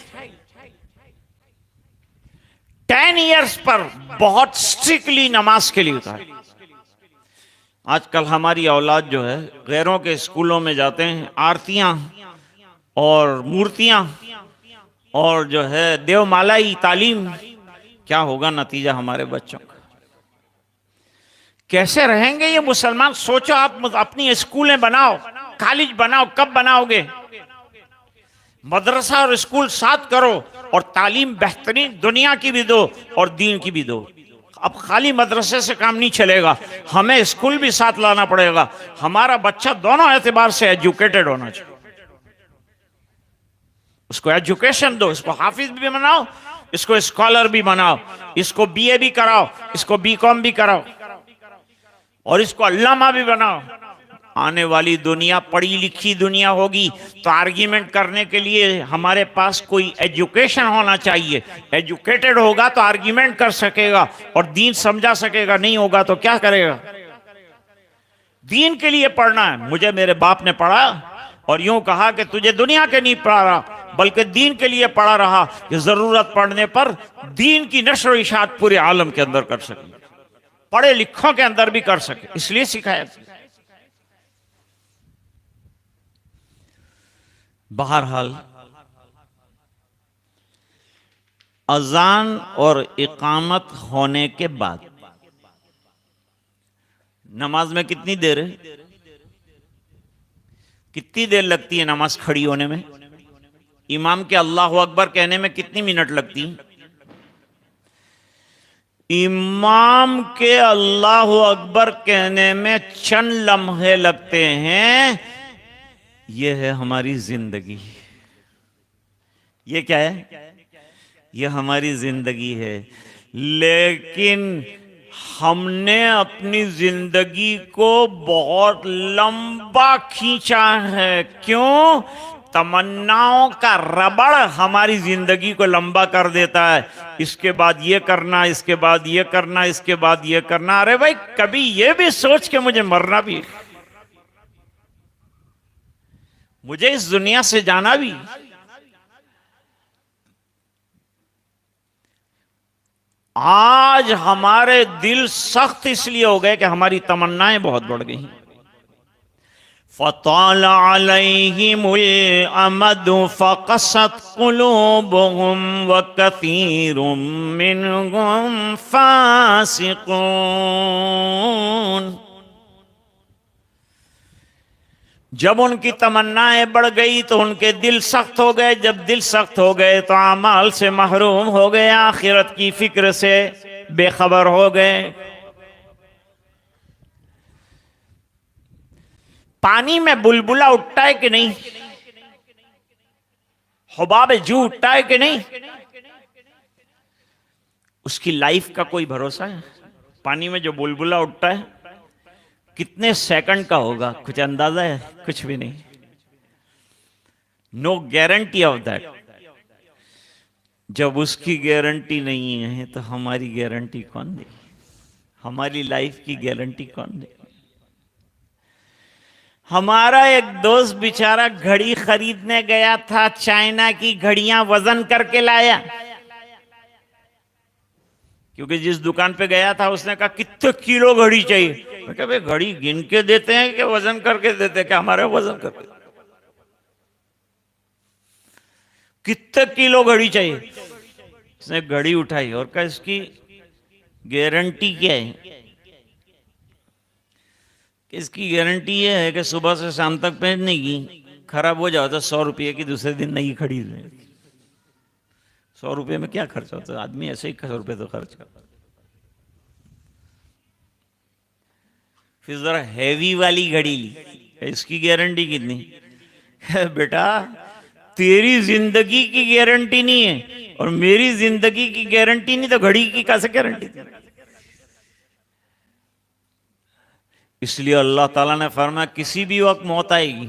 10 इयर्स पर बहुत स्ट्रिक्टली नमाज के लिए होता है। आजकल हमारी औलाद जो है गैरों के स्कूलों में जाते हैं, आरतियां और मूर्तियां और जो है देवमालाई तालीम। क्या होगा नतीजा हमारे बच्चों का? कैसे रहेंगे ये मुसलमान? सोचो आप, अपनी स्कूलें बनाओ, कॉलेज बनाओ, कब बनाओगे? मदरसा और स्कूल साथ करो और तालीम बेहतरीन दुनिया की भी दो और दीन की भी दो। अब खाली मदरसे से काम नहीं चलेगा, हमें स्कूल भी साथ लाना पड़ेगा। हमारा बच्चा दोनों एतबार से एजुकेटेड होना चाहिए। उसको एजुकेशन दो, इसको हाफिज भी बनाओ, इसको स्कॉलर भी बनाओ, इसको बीए भी कराओ, इसको बीकॉम भी कराओ और इसको अल्लामा भी बनाओ। आने वाली दुनिया पढ़ी लिखी दुनिया होगी तो आर्गुमेंट करने के लिए हमारे पास कोई एजुकेशन होना चाहिए। एजुकेटेड होगा तो आर्गुमेंट कर सकेगा और दीन समझा सकेगा, नहीं होगा तो क्या करेगा। दीन के लिए पढ़ना है। मुझे मेरे बाप ने पढ़ा और यूं कहा कि तुझे दुनिया के नहीं पढ़ा रहा बल्कि दीन के लिए पढ़ा रहा कि जरूरत पड़ने पर दीन की नशर इशात पूरे आलम के अंदर कर सके, पढ़े लिखों के अंदर भी कर सके, इसलिए सिखाया। बहरहाल अजान और इकामत होने के बाद नमाज में कितनी देर है, कितनी देर लगती है नमाज खड़ी होने में? इमाम के अल्लाहु अकबर कहने में कितनी मिनट लगती है? इमाम के अल्लाहु अकबर कहने में चंद लम्हे लगते हैं। यह है हमारी जिंदगी। ये क्या है? यह हमारी जिंदगी है। लेकिन हमने अपनी जिंदगी को बहुत लंबा खींचा है। क्यों? तमन्नाओं का रबड़ हमारी जिंदगी को लंबा कर देता है। इसके बाद ये करना, इसके बाद ये करना, इसके बाद ये करना। अरे भाई, कभी ये भी सोच के मुझे मरना भी, मुझे इस दुनिया से जाना भी। आज हमारे दिल सख्त इसलिए हो गए कि हमारी तमन्नाएं बहुत बढ़ गई। फ़ताल अलैहिमुल अमदु फ़क़सत क़ुलूबुहुम व कसीरुम मिनहुम फ़ासिक़ून। जब उनकी तमन्नाएं बढ़ गई तो उनके दिल सख्त हो गए। जब दिल सख्त हो गए तो अमाल से महरूम हो गए, आखिरत की फिक्र से बेखबर हो गए। पानी में बुलबुला उठता है कि नहीं? हुबाब जू उठता है कि नहीं? उसकी लाइफ का कोई भरोसा है? पानी में जो बुलबुला उठता है कितने सेकंड का होगा? कुछ अंदाजा है? कुछ भी नहीं। No guarantee of that. जब उसकी गारंटी नहीं है तो हमारी गारंटी कौन दे? हमारी लाइफ की गारंटी कौन दे? हमारा एक दोस्त बेचारा घड़ी खरीदने गया था, चाइना की घड़ियां वजन करके लाया। क्योंकि जिस दुकान पे गया था उसने कहा कितने किलो घड़ी चाहिए। मैं कहा भाई, घड़ी गिन के देते हैं कि वजन करके देते हैं? क्या हमारे वजन करके? कितने किलो घड़ी चाहिए? उसने घड़ी उठाई और कहा इसकी गारंटी क्या है? इसकी गारंटी ये है कि सुबह से शाम तक पहनने की, खराब हो जाओ तो 100 रुपये की दूसरे दिन नई खरीद लें। 100 रुपये में क्या खर्च होता है? आदमी ऐसे ही 100 रुपये तो खर्च करता। फिर जरा हैवी वाली घड़ी ली, इसकी गारंटी कितनी? बेटा, तेरी जिंदगी की गारंटी नहीं है और मेरी जिंदगी की गारंटी नहीं, तो घड़ी की कैसे गारंटी? इसलिए अल्लाह ताला ने फरमाया किसी भी वक्त मौत आएगी।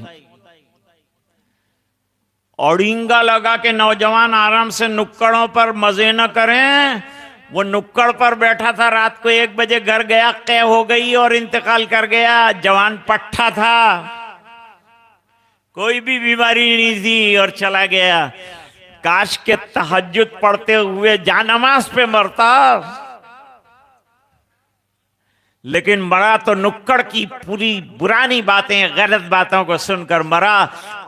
औडिंगा लगा के नौजवान आराम से नुक्कड़ों पर मजे न करें। वो नुक्कड़ पर बैठा था, रात को 1 बजे घर गया, कै हो गई और इंतकाल कर गया। जवान पट्ठा था, कोई भी बीमारी नहीं थी और चला गया। काश के तहज्जुद पढ़ते हुए जानमाज पे मरता, लेकिन मरा तो नुक्कड़ की पूरी पुरानी बातें, गलत बातों को सुनकर मरा।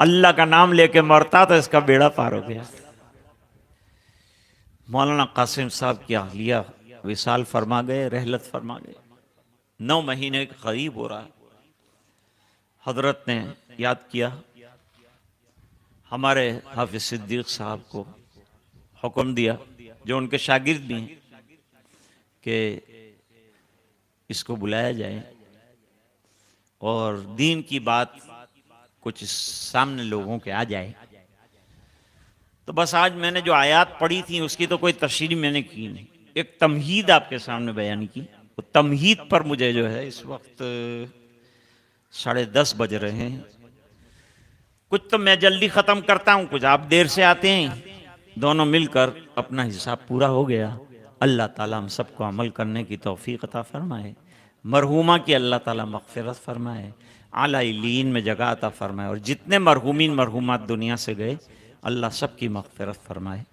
अल्लाह का नाम लेके मरता तो इसका बेड़ा पार हो गया। मौलाना कासिम साहब की अहलिया विसाल फरमा गए, रहलत फरमा गए। 9 महीने के करीब हो रहा। हजरत ने याद किया, हमारे हाफिज सिद्दीक साहब को हुक्म दिया, जो उनके शागिर्द भी हैं, कि इसको बुलाया जाए और दीन की बात कुछ सामने लोगों के आ जाए। तो बस आज मैंने जो आयत पढ़ी थी उसकी तो कोई तशरीह मैंने की नहीं, एक तमहीद आपके सामने बयान की। तो तमहीद पर मुझे जो है इस वक्त 10:30 बज रहे हैं। कुछ तो मैं जल्दी ख़त्म करता हूँ, कुछ आप देर से आते हैं, दोनों मिलकर अपना हिसाब पूरा हो गया। अल्लाह ताला हम सबको अमल करने की तौफीक अता फरमाए, मरहूमा की अल्लाह ताला मग़फ़िरत फरमाए, आला इल्लीन में जगह अता फरमाए, और जितने मरहूमीन मरहूमात दुनिया से गए अल्लाह सब की मग़फ़िरत फरमाए।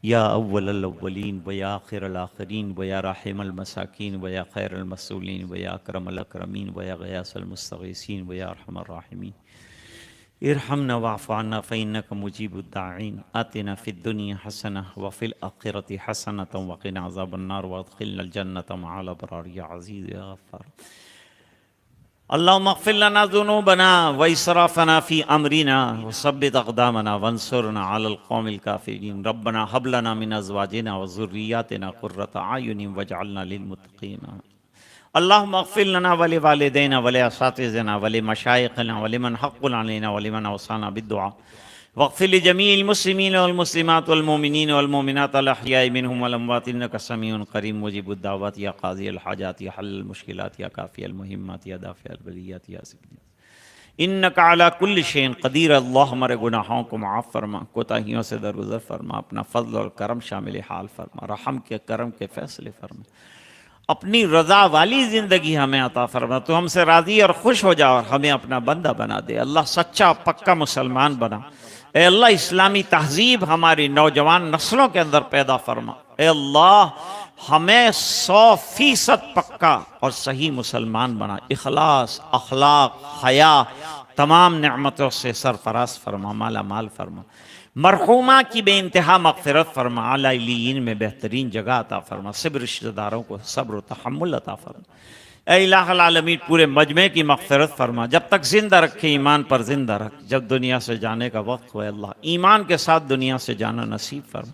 या अव्वलल अव्वलीन व या आखिरल आखिरीन व या राहिमल मसाकीन व या खैरल मसूलीन व या अकरमल अकरमीन व या गयासल मुस्तगीसीन व या अरहमर राहिमीन इरहमना वाफ़अना फ़इन्नका मुजीबुद्दाईन आतिना फ़िद्दुनिया हसना व फ़िल आखिरति हसनतम व क़िना अज़ाबन्नार व अदख़िलनल जन्नत मअल अबरार या अज़ीज़ या गफ़्फ़ार। अल्लाहुम्मा अग़फ़िर लना ज़ुनूबना व इसराफ़ना फ़ी अमरिना व सब्बित अक़दामना वंसुरना अलल क़ौमिल काफ़िरीन। रब्बना हब लना मिन अज़वाजिना व ज़ुर्रिय्यातिना क़ुर्रता अयुनिन वजअलना लिलमुत्तक़ीन। अल्लाहुम्मा अग़फ़िर लना व लिवालिदैना व लिअसातिज़िना व लिमशाइख़िना व लिमन हक़्क़ुन अलैना व लिमन औसाना बिद्दुआ वग़फ़िर लिजमीइल मुस्लिमीन वल मुस्लिमात वल मुमिनीन वल मुमिनात अल अहयाइ मिनहुम वल अमवात इन्नका समीउन क़रीब मुजीबुद दाअवात या क़ाज़ियल हाजात या हल्लुल मुश्किलात या काफ़ियल मुहिम्मात या दाफ़िअल बलियात या इन्नका अला कुल्लि शैइन क़दीर। अल्लाह हमारे गुनाहों को माफ़ फरमा, कोताहियों से दरगुज़र फरमा, अपना फ़ज़ल और करम शामिल हाल फरमा, रहम के करम के फ़ैसले फरमा, अपनी रज़ा वाली ज़िंदगी हमें अता फरमा। तो हमसे राज़ी और खुश हो जा और हमें अपना बंदा बना दे। अल्लाह सच्चा पक्का मुसलमान बना। ए अल्लाह इस्लामी तहज़ीब हमारी नौजवान नस्लों के अंदर पैदा फरमा। ए अल्लाह हमें 100% पक्का और सही मुसलमान बना। इखलास, अखलाक, हया तमाम नेमतों से सरफराज फरमा, माला माल फरमा। मरहूमा की बेइंतहा मग़फ़िरत फरमा, आला इल्लीयीन में बेहतरीन जगह अता फरमा। सब रिश्तेदारों को सब्र तहम्मुल अता फरमा। ऐ इलाहुल आलमीन पूरे मजमे की मग़फ़िरत फरमा। जब तक ज़िंदा रखे ईमान पर ज़िंदा रख, जब दुनिया से जाने का वक्त हो अल्लाह ईमान के साथ दुनिया से जाना नसीब फरमा।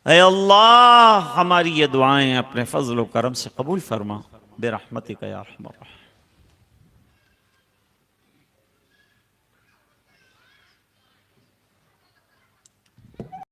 ऐ अल्लाह हमारी ये दुआएं अपने फ़ज़ल व करम से कबूल फरमा, बिरहमतिका या अरहमर राहिमीन।